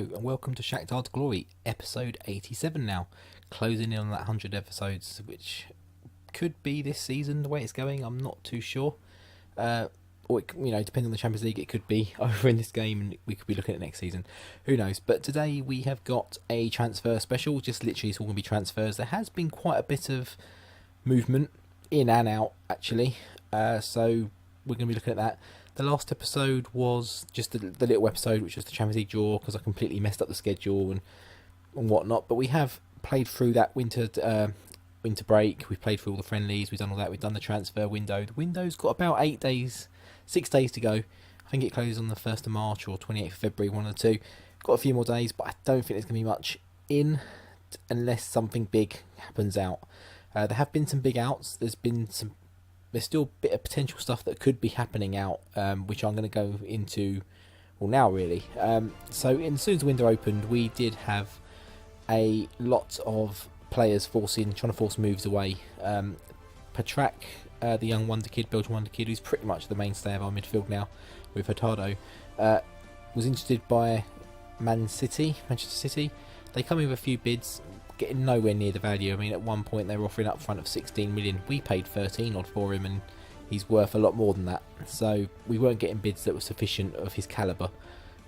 Hello and welcome to Shakhtar Glory, episode 87 now, closing in on that 100 episodes, which could be this season the way it's going. I'm not too sure. Or depending on the Champions League, it could be over in this game and we could be looking at next season. Who knows? But today we have got a transfer special. Just literally it's all going to be transfers. There has been quite a bit of movement in and out actually. So we're going to be looking at that. The last episode was just the little episode, which was the Champions League draw, because I completely messed up the schedule and whatnot. But we have played through that winter break. We've played through all the friendlies. We've done all that. We've done the transfer window. The window's got about 6 days to go. I think it closes on the 1st of March or 28th of February, one of the two. Got a few more days, but I don't think there's going to be much in unless something big happens out. There have been some big outs. There's still a bit of potential stuff that could be happening out, which I'm going to go into, now really. So as soon as the window opened, we did have a lot of players trying to force moves away. Patrak, the young Belgian wonder kid, who's pretty much the mainstay of our midfield now, with Hurtado, was interested by Manchester City. They come in with a few bids, getting nowhere near the value. I mean, at one point they were offering up front of 16 million. We paid 13 odd for him, and he's worth a lot more than that. So we weren't getting bids that were sufficient of his calibre.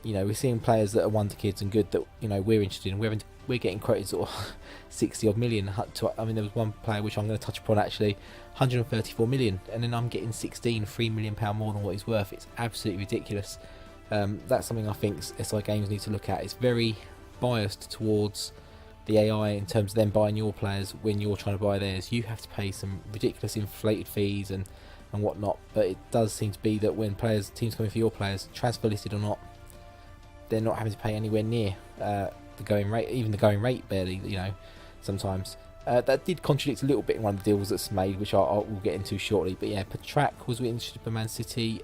We're seeing players that are wonder kids and good that we're interested in. We're getting quoted sort of 60 odd million. I mean, there was one player which I'm going to touch upon actually, 134 million, and then I'm getting 3 million pound more than what he's worth. It's absolutely ridiculous. That's something I think SI Games need to look at. It's very biased towards the AI in terms of them buying your players when you're trying to buy theirs. You have to pay some ridiculous inflated fees and whatnot, but it does seem to be that when teams come in for your players, transfer listed or not, they're not having to pay anywhere near the going rate, even the going rate barely, sometimes. That did contradict a little bit in one of the deals that's made, which we'll get into shortly. But yeah, Patrak was interested by Man City.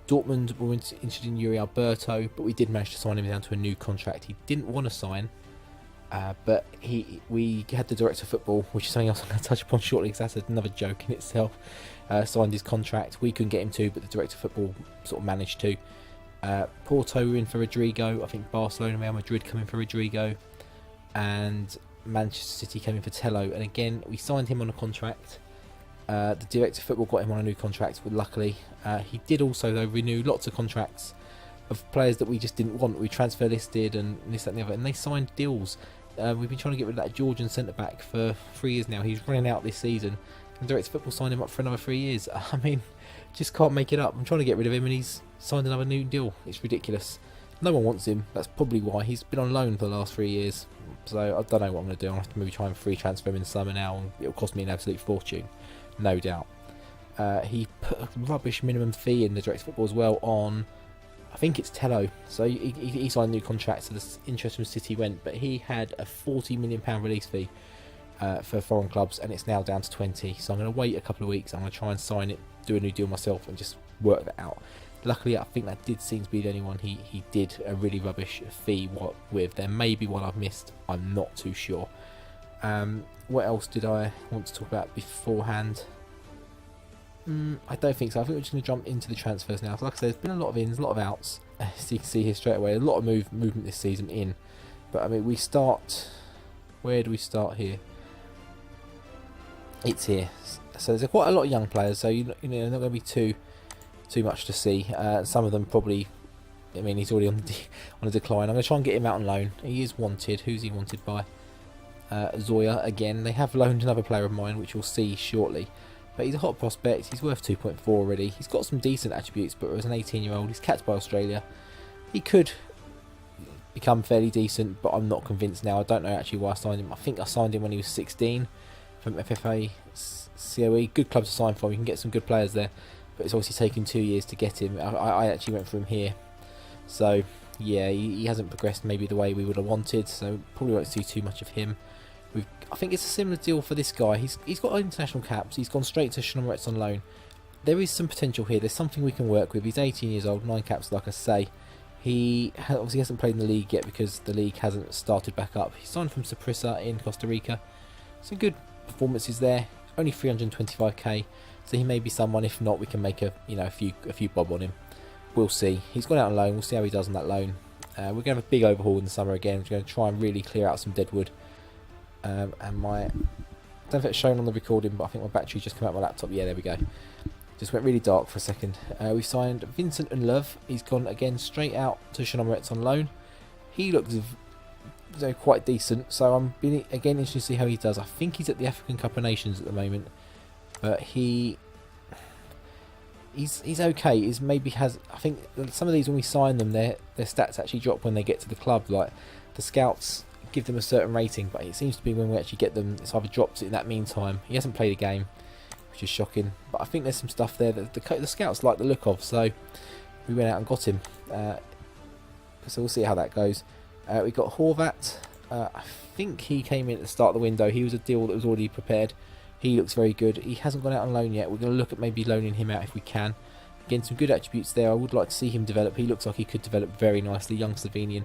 Dortmund were interested in Yuri Alberto, but we did manage to sign him down to a new contract. He didn't want to sign, but we had the director of football, which is something else I'm going to touch upon shortly, because that's another joke in itself. Signed his contract. We couldn't get him to, but the director of football sort of managed to. Porto were in for Rodrigo. I think Barcelona and Real Madrid come in for Rodrigo, and Manchester City came in for Tello. And again, we signed him on a contract. The director of football got him on a new contract, but luckily he did also though renew lots of contracts of players that we just didn't want. We transfer listed and this, that and the other, and they signed deals. We've been trying to get rid of that Georgian centre back for 3 years now. He's running out this season, and director of football signed him up for another 3 years. I mean, just can't make it up. I'm trying to get rid of him and he's signed another new deal. It's ridiculous. No one wants him. That's probably why he's been on loan for the last 3 years. So I don't know what I'm going to do. I'll have to maybe try and free transfer him in the summer now, and it'll cost me an absolute fortune, no doubt. He put a rubbish minimum fee in the director of football as well on, I think it's Tello. So he signed a new contract, so the interest from City went, but he had a £40 million release fee for foreign clubs, and it's now down to 20. So I'm going to wait a couple of weeks. I'm going to try and sign it, do a new deal myself, and just work that out. Luckily, I think that did seem to be the only one he did a really rubbish fee with. There may be one I've missed. I'm not too sure. What else did I want to talk about beforehand? I don't think so. I think we're just going to jump into the transfers now. So like I said, there's been a lot of ins, a lot of outs. As you can see here straight away, a lot of movement this season in. But I mean, where do we start here? It's here. So there's quite a lot of young players. So not going to be too much to see. Some of them probably, I mean, he's already on a decline. I'm going to try and get him out on loan. He is wanted. Who's he wanted by? Zoya again. They have loaned another player of mine, which we'll see shortly. But he's a hot prospect. He's worth 2.4 already. He's got some decent attributes, but as an 18-year-old, he's capped by Australia. He could become fairly decent, but I'm not convinced now. I don't know actually why I signed him. I think I signed him when he was 16 from FFA COE. Good club to sign from. You can get some good players there, but it's obviously taken 2 years to get him. I actually went for him here. So yeah, he hasn't progressed maybe the way we would have wanted, so probably won't see too much of him. I think it's a similar deal for this guy. He's got international caps. He's gone straight to Shakhtar on loan. There is some potential here. There's something we can work with. He's 18 years old, 9 caps, like I say. He obviously hasn't played in the league yet because the league hasn't started back up. He signed from Saprissa in Costa Rica. Some good performances there. Only 325k, so he may be someone. If not, we can make a few bob on him. We'll see. He's gone out on loan. We'll see how he does on that loan. We're going to have a big overhaul in the summer again. We're going to try and really clear out some deadwood. And I don't know if it's shown on the recording, but I think my battery just came out of my laptop. Yeah, there we go. Just went really dark for a second. We signed Vincent and Love. He's gone again straight out to Shakhtar on loan. He looks quite decent, so I'm again interested to see how he does. I think he's at the African Cup of Nations at the moment, but he's okay. He's maybe has. I think some of these, when we sign them, their stats actually drop when they get to the club. Like the scouts give them a certain rating, but it seems to be when we actually get them, it's either dropped in that meantime. He hasn't played a game, which is shocking. But I think there's some stuff there that the scouts like the look of, so we went out and got him. So we'll see how that goes. We got Horvat. I think he came in at the start of the window. He was a deal that was already prepared. He looks very good. He hasn't gone out on loan yet. We're going to look at maybe loaning him out if we can. Again, some good attributes there. I would like to see him develop. He looks like he could develop very nicely. Young Slovenian.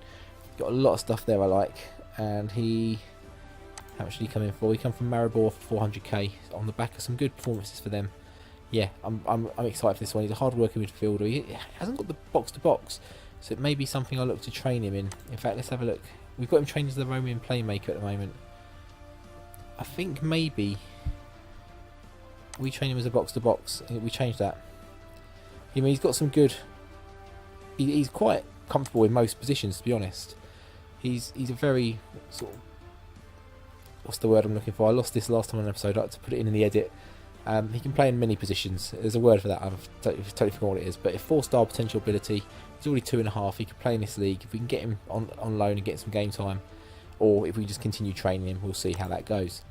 Got a lot of stuff there I like. And how much did he come in for? He come from Maribor for 400k on the back of some good performances for them. Yeah, I'm excited for this one. He's a hard-working midfielder. He hasn't got the box-to-box. So it may be something I look to train him in. In fact, let's have a look. We've got him trained as the Romanian playmaker at the moment. I think maybe we train him as a box-to-box. We changed that. I mean, he's got some good... He's quite comfortable in most positions, to be honest. He's a very sort of... What's the word I'm looking for? I lost this last time on an episode. I had to put it in the edit. He can play in many positions. There's a word for that. I've totally forgotten what it is. But a 4-star potential ability. He's already 2.5. He can play in this league. If we can get him on loan and get some game time, or if we just continue training him, we'll see how that goes.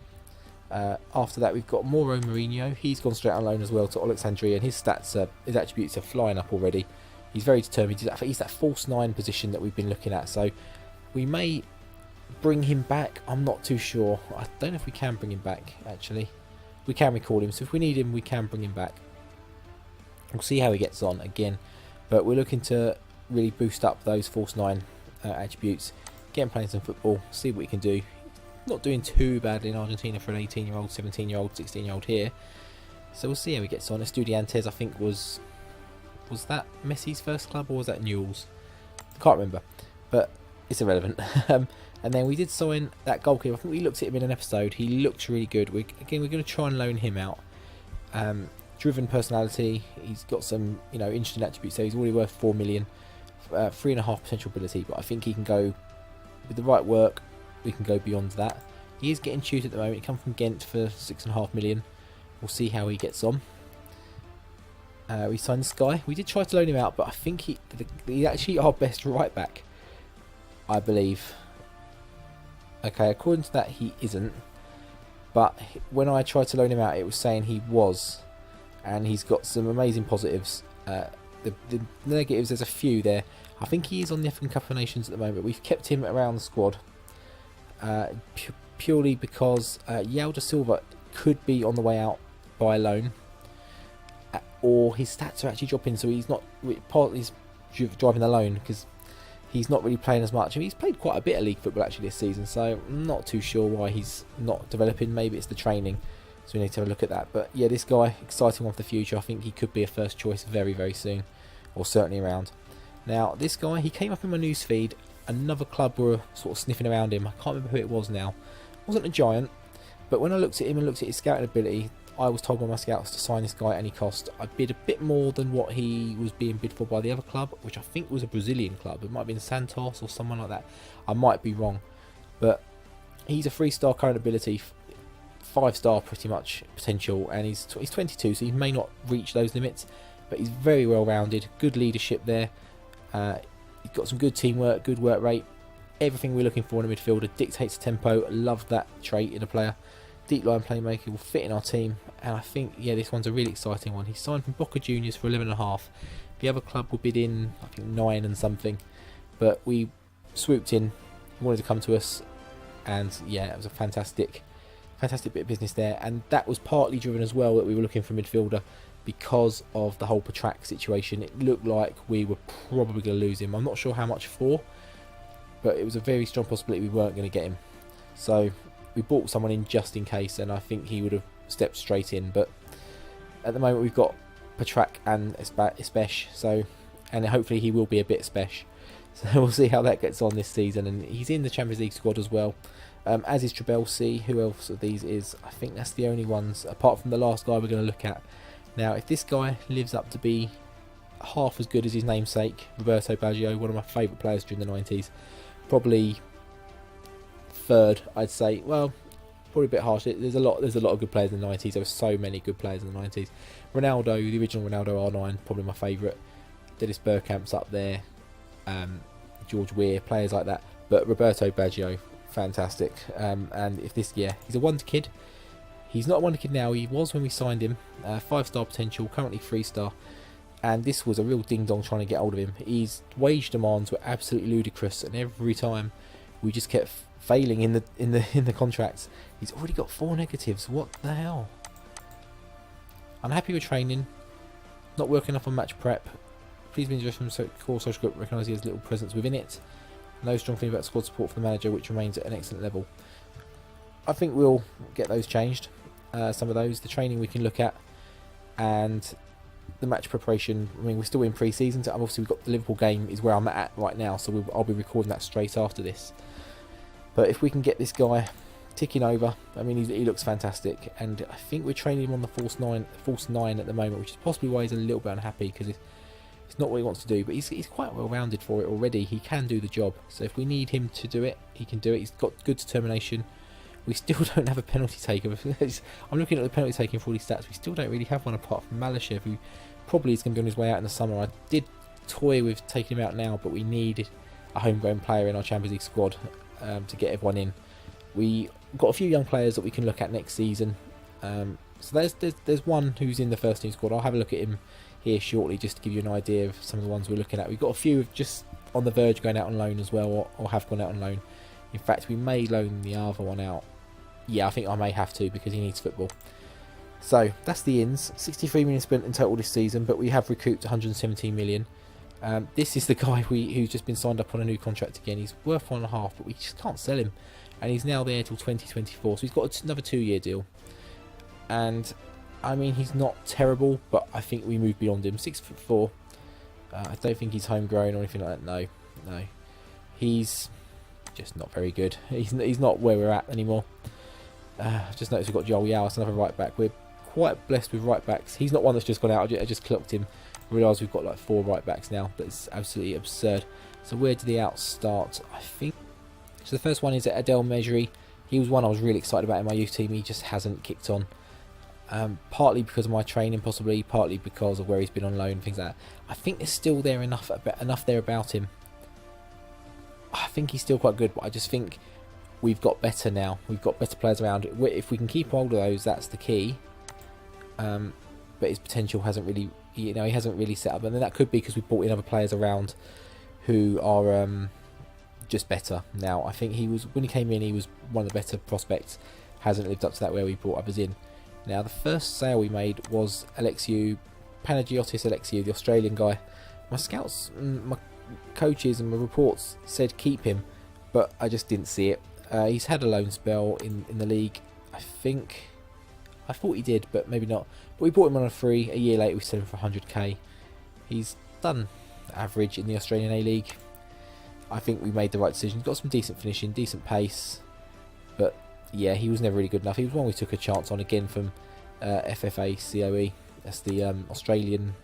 After that, we've got Mauro Mourinho. He's gone straight on loan as well to Alexandria, and his stats, his attributes are flying up already. He's very determined. He's that false 9 position that we've been looking at. So we may bring him back. I'm not too sure. I don't know if we can bring him back, actually. We can recall him, so if we need him, we can bring him back. We'll see how he gets on again. But we're looking to really boost up those false 9 attributes. Get him playing some football, see what we can do. Not doing too badly in Argentina for an 18-year-old, 17-year-old, 16-year-old here. So we'll see how he gets on. Estudiantes, I think, was that Messi's first club, or was that Newell's? Can't remember, but it's irrelevant. And then we did sign that goalkeeper. I think we looked at him in an episode. He looks really good. We're going to try and loan him out. Driven personality. He's got some, interesting attributes. So he's already worth 4 million, 3.5 potential ability. But I think he can go with the right work. We can go beyond that. He is getting tutored at the moment. He comes from Ghent for 6.5 million. We'll see how he gets on. We signed this guy. We did try to loan him out, but I think he's actually our best right back, I believe. Okay, according to that, he isn't. But when I tried to loan him out, it was saying he was. And he's got some amazing positives. The negatives, there's a few there. I think he is on the African Cup of Nations at the moment. We've kept him around the squad. Purely because Yao da Silva could be on the way out by loan. Or his stats are actually dropping, so he's not... He's driving the loan, because he's not really playing as much. I mean, he's played quite a bit of league football actually this season, so I'm not too sure why he's not developing. Maybe it's the training, so we need to have a look at that. But yeah, this guy, exciting one for the future. I think he could be a first choice very, very soon, or certainly around. Now, this guy, he came up in my news feed. Another club were sort of sniffing around him. I can't remember who it was now. It wasn't a giant, but when I looked at him and looked at his scouting ability, I was told by my scouts to sign this guy at any cost. I bid a bit more than what he was being bid for by the other club, which I think was a Brazilian club. It might have been Santos or someone like that. I might be wrong. But he's a 3-star current ability, 5-star pretty much potential, and he's 22, so he may not reach those limits, but he's very well rounded. Good leadership there. He's got some good teamwork, good work rate. Everything we're looking for in a midfielder. Dictates tempo. Love that trait in a player. Deep line playmaker, will fit in our team, and I think, yeah, this one's a really exciting one. He signed from Boca Juniors for 11.5. The other club will bid in, I think, 9 and something, but we swooped in. He wanted to come to us, and yeah, it was a fantastic bit of business there. And that was partly driven as well that we were looking for a midfielder because of the whole Patrak situation. It looked like we were probably going to lose him. I'm not sure how much for, but it was a very strong possibility we weren't going to get him. So we brought someone in just in case, and I think he would have stepped straight in. But at the moment, we've got Patrak and Espesh, so, and hopefully he will be a bit Espesh. So we'll see how that gets on this season. And he's in the Champions League squad as well, as is Trabelsi. Who else of these is? I think that's the only ones, apart from the last guy we're going to look at. Now, if this guy lives up to be half as good as his namesake, Roberto Baggio, one of my favourite players during the 90s, probably third, I'd say. Well, probably a bit harsh. There's a lot of good players in the 90s. There were so many good players in the 90s. Ronaldo, the original Ronaldo R9, probably my favourite. Dennis Bergkamp's up there. George Weah, players like that. But Roberto Baggio, fantastic. And if this, he's a wonder kid. He's not a wonder kid now. He was when we signed him. 5-star potential, currently 3-star. And this was a real ding-dong trying to get hold of him. His wage demands were absolutely ludicrous, and every time we just kept failing in the contracts. He's already got 4 negatives. What the hell? Unhappy with training. Not working enough on match prep. Please be interested from core social group. Recognise he has little presence within it. No strong feeling about squad support for the manager, which remains at an excellent level. I think we'll get those changed. Some of those. The training we can look at, and the match preparation. I mean, we're still in pre-season. So obviously, we've got the Liverpool game is where I'm at right now. So I'll be recording that straight after this. But if we can get this guy ticking over, I mean, he looks fantastic, and I think we're training him on the false nine at the moment, which is possibly why he's a little bit unhappy, because it's not what he wants to do. But he's quite well rounded for it already. He can do the job. So if we need him to do it, he can do it. He's got good determination. We still don't have a penalty taker. I'm looking at the penalty taking for all these stats. We still don't really have one apart from Malashev, who probably is going to be on his way out in the summer. I did toy with taking him out now, but we need a homegrown player in our Champions League squad to get everyone in. We got a few young players that we can look at next season. So there's one who's in the first team squad. I'll have a look at him here shortly just to give you an idea of some of the ones we're looking at. We've got a few just on the verge going out on loan as well, or have gone out on loan. In fact, we may loan the other one out. Yeah, I think I may have to, because he needs football. So that's the ins. 63 million spent in total this season, but we have recouped 117 million. This is the guy who's just been signed up on a new contract again. He's worth 1.5, but we just can't sell him, and he's now there till 2024. So he's got another 2-year deal. And I mean, he's not terrible, but I think we move beyond him. 6'4". I don't think he's homegrown or anything like that. No, he's just not very good. He's not where we're at anymore. Just noticed we've got Joel Yawas, another right back. We're quite blessed with right backs. He's not one that's just gone out. I just clocked him. I realise we've got like 4 right backs now. That's absolutely absurd. So where did the outs start? I think so. The first one is Adel Mejri. He was one I was really excited about in my youth team. He just hasn't kicked on. Partly because of my training, possibly. Partly because of where he's been on loan and things like that. I think there's still enough there about him. I think he's still quite good, but I just think we've got better now. We've got better players around. If we can keep hold of those, that's the key. But his potential hasn't really, he hasn't really set up. And then that could be because we brought in other players around who are just better now. I think when he came in, he was one of the better prospects. Hasn't lived up to that where we brought others in. Now, the first sale we made was Panagiotis Alexiou, the Australian guy. My scouts, my coaches and my reports said keep him, but I just didn't see it. He's had a loan spell in the league. I thought he did, but maybe not. But we bought him on a free. A year later, we sold him for 100k. He's done average in the Australian A-League. I think we made the right decision. He's got some decent finishing, decent pace, but yeah, he was never really good enough. He was one we took a chance on again from FFA COE. That's the Australian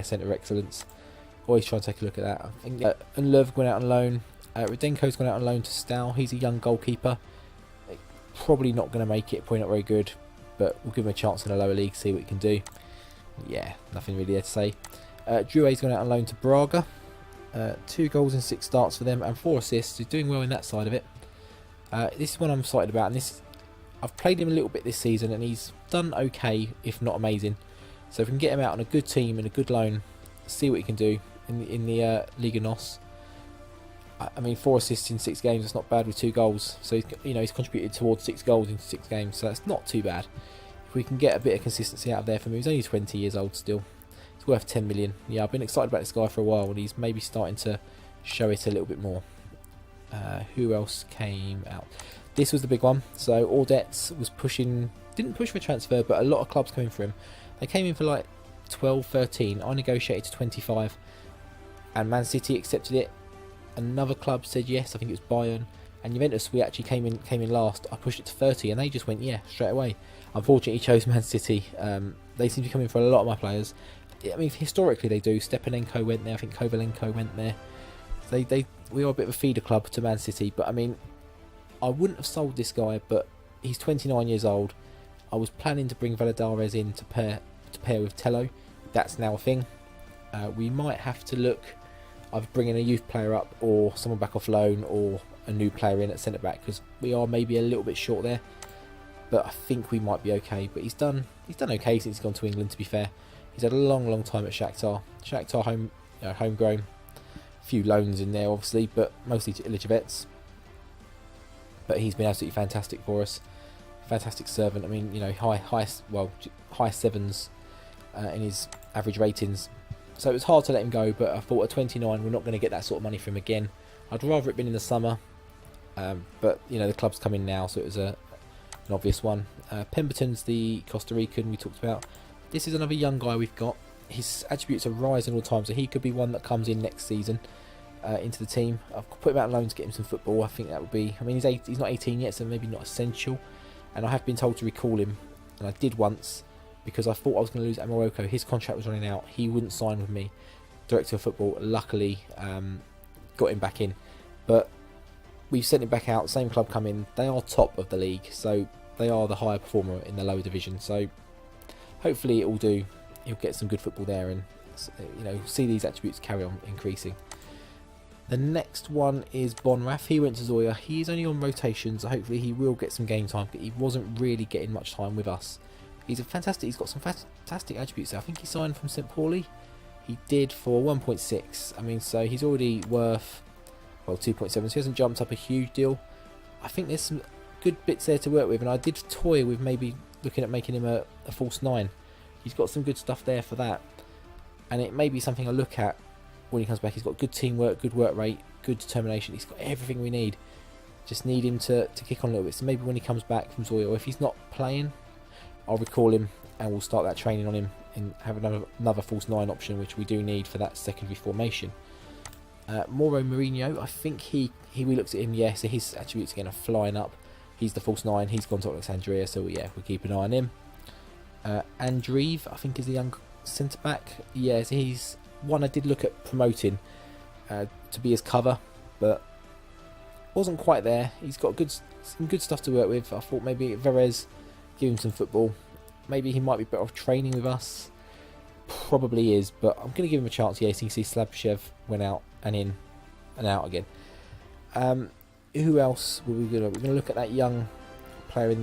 Centre of Excellence. Always try and take a look at that. I think and Löw went out on loan. Rudenko's gone out on loan to Stow. He's a young goalkeeper. Probably not going to make it. Probably not very good, but we'll give him a chance in a lower league. See what he can do. Yeah, nothing really there to say. Drouet's gone out on loan to Braga. 2 goals in 6 starts for them and 4 assists. He's doing well in that side of it. This is one I'm excited about, and I've played him a little bit this season, and he's done okay, if not amazing. So if we can get him out on a good team and a good loan, see what he can do in the Liga NOS. I mean, 4 assists in 6 games. That's not bad with 2 goals. So he's contributed towards 6 goals in 6 games. So that's not too bad. If we can get a bit of consistency out of there from him, he's only 20 years old still. It's worth 10 million. Yeah, I've been excited about this guy for a while, and he's maybe starting to show it a little bit more. Who else came out? This was the big one. So Audets was didn't push for a transfer, but a lot of clubs came for him. They came in for like 12, 13. I negotiated to 25, and Man City accepted it. Another club said yes. I think it was Bayern. And Juventus, we actually came in last. I pushed it to 30, and they just went yeah straight away. Unfortunately, he chose Man City. They seem to be coming for a lot of my players. I mean, historically they do. Stepanenko went there. I think Kovalenko went there. We are a bit of a feeder club to Man City. But I mean, I wouldn't have sold this guy, but he's 29 years old. I was planning to bring Valladares in to pair with Tello. That's now a thing. We might have to look either bringing a youth player up or someone back off loan or a new player in at centre back, because we are maybe a little bit short there. But I think we might be okay. But he's done okay since he's gone to England. To be fair, he's had a long time at Shakhtar. Shakhtar homegrown. A few loans in there obviously, but mostly to Ilijevets. But he's been absolutely fantastic for us. Fantastic servant. I mean, high sevens in his average ratings. So it was hard to let him go, but I thought at 29 we're not going to get that sort of money from him again. I'd rather it been in the summer, but the club's come in now, so it was an obvious one. Pemberton's the Costa Rican we talked about. This is another young guy we've got. His attributes are rising all the time, so he could be one that comes in next season into the team. I've put him out on loan to get him some football. I think that would be. I mean, he's not 18 yet, so maybe not essential. And I have been told to recall him, and I did once because I thought I was going to lose Amoroko. His contract was running out. He wouldn't sign with me. Director of football, luckily, got him back in. But we've sent him back out. Same club come in. They are top of the league, so they are the higher performer in the lower division. So hopefully it will do. He'll get some good football there, and see these attributes carry on increasing. The next one is Bonraf. He went to Zoya. He's only on rotation, so hopefully he will get some game time. But he wasn't really getting much time with us. He's got some fantastic attributes there. I think he signed from St. Pauli. He did for 1.6. I mean, so he's already worth 2.7. So he hasn't jumped up a huge deal. I think there's some good bits there to work with, and I did toy with maybe looking at making him a false 9. He's got some good stuff there for that, and it may be something I look at when he comes back. He's got good teamwork, good work rate, good determination. He's got everything we need. Just need him to kick on a little bit. So maybe when he comes back from Zoya, or if he's not playing, I'll recall him and we'll start that training on him and have another false 9 option, which we do need for that secondary formation. Mauro Mourinho, I think we looked at him, so his attributes again are flying up. He's the false 9. He's gone to Alexandria, so we'll keep an eye on him. Andreev, I think, is the young centre back. So he's one I did look at promoting to be his cover, but wasn't quite there. He's got some good stuff to work with. I thought maybe Verez, give him some football. Maybe he might be better off training with us. Probably is, but I'm going to give him a chance. So you can see Slabchev went out and in and out again. Who else were we going to? We're going to look at that young player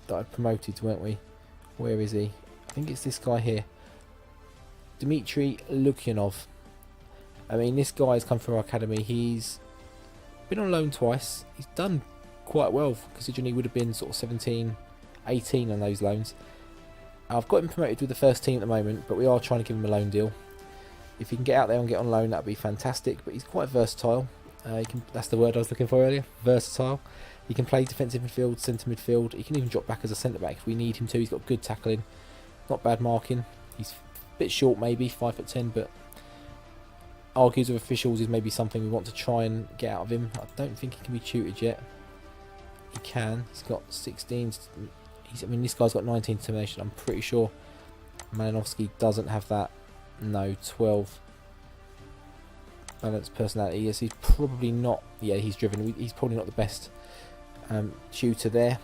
that I promoted, weren't we? Where is he? I think it's this guy here, Dmitry Lukyanov. I mean, this guy's come from our academy. He's been on loan twice. He's done quite well, considering he would have been sort of 17, 18 on those loans. I've got him promoted with the first team at the moment, but we are trying to give him a loan deal. If he can get out there and get on loan, that'd be fantastic. But he's quite versatile. That's the word I was looking for earlier. Versatile. He can play defensive midfield, centre midfield. He can even drop back as a centre back if we need him to. He's got good tackling, not bad marking. He's a bit short, maybe 5'10", but argues with officials is maybe something we want to try and get out of him. I don't think he can be tutored yet. He can. He's got 16. This guy's got 19 determination. I'm pretty sure Malinovsky doesn't have that. No, 12. Balanced personality. Yes, he's probably not. Yeah, he's driven. He's probably not the best tutor there.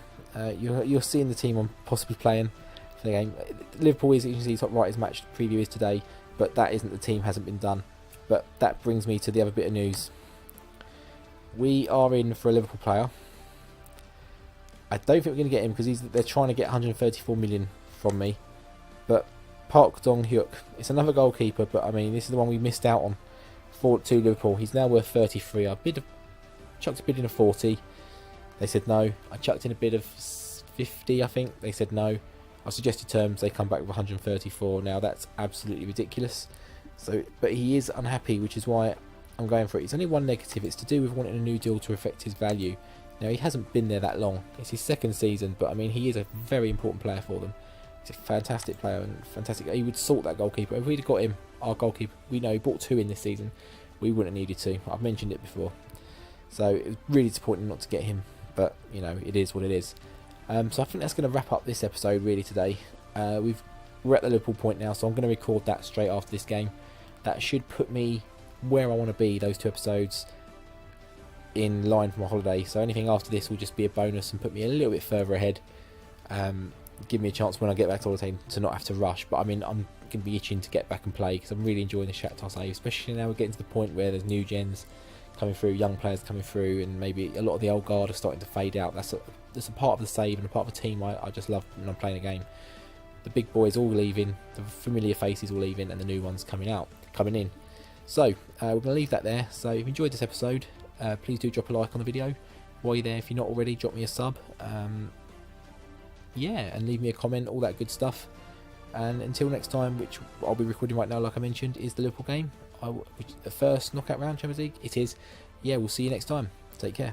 You're seeing the team I'm possibly playing for the game. Liverpool is, you can see, top right. His match preview is today, but that isn't. The team hasn't been done. But that brings me to the other bit of news. We are in for a Liverpool player. I don't think we're going to get him because they're trying to get 134 million from me. But Park Dong-hyuk, it's another goalkeeper, but I mean, this is the one we missed out on to Liverpool. He's now worth 33. I chucked a bid in of 40. They said no. I chucked in a bid of 50, I think. They said no. I suggested terms. They come back with 134. Now that's absolutely ridiculous. But he is unhappy, which is why I'm going for it. It's only one negative. It's to do with wanting a new deal to affect his value. Now, he hasn't been there that long. It's his second season, but I mean, he is a very important player for them. He's a fantastic player and fantastic. He would sort that goalkeeper. If we'd have got him, our goalkeeper, we know he brought 2 in this season. we wouldn't have needed to. I've mentioned it before. So it was really disappointing not to get him, but you know, it is what it is. So I think that's going to wrap up this episode really today. We're at the Liverpool point now, so I'm going to record that straight after this game. That should put me where I want to be, those 2 episodes, in line for my holiday. So anything after this will just be a bonus and put me a little bit further ahead. Give me a chance when I get back to holiday to not have to rush. But I mean, I'm going to be itching to get back and play because I'm really enjoying the Shakhtar save, especially now we're getting to the point where there's new gens coming through, young players coming through, and maybe a lot of the old guard are starting to fade out. That's a part of the save and a part of the team I just love when I'm playing a game. The big boys all leaving, the familiar faces all leaving, and the new ones coming in. So we're going to leave that there. So if you enjoyed this episode, please do drop a like on the video. While you're there, if you're not already, drop me a sub. Yeah, and leave me a comment, all that good stuff. And until next time, which I'll be recording right now, like I mentioned, is the Liverpool game. The first knockout round Champions League. It is. Yeah, we'll see you next time. Take care.